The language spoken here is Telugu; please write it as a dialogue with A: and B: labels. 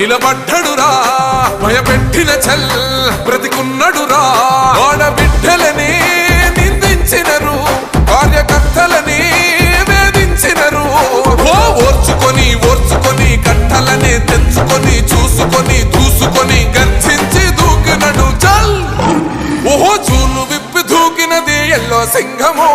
A: నిలబడ్డడురా భయపెట్టిన చల్ బ్రతికున్నడురా ఆడబిడ్డలని నిందించినరు కార్యకర్తలని వేధించినరు ఓర్చుకొని ఓర్చుకొని కట్టలనే తెంచుకొని చూసుకొని దూసుకొని గర్జించి దూకినడు చల్ ఓహో చూలు విప్పి దూకినది ఎల్లో సింహమో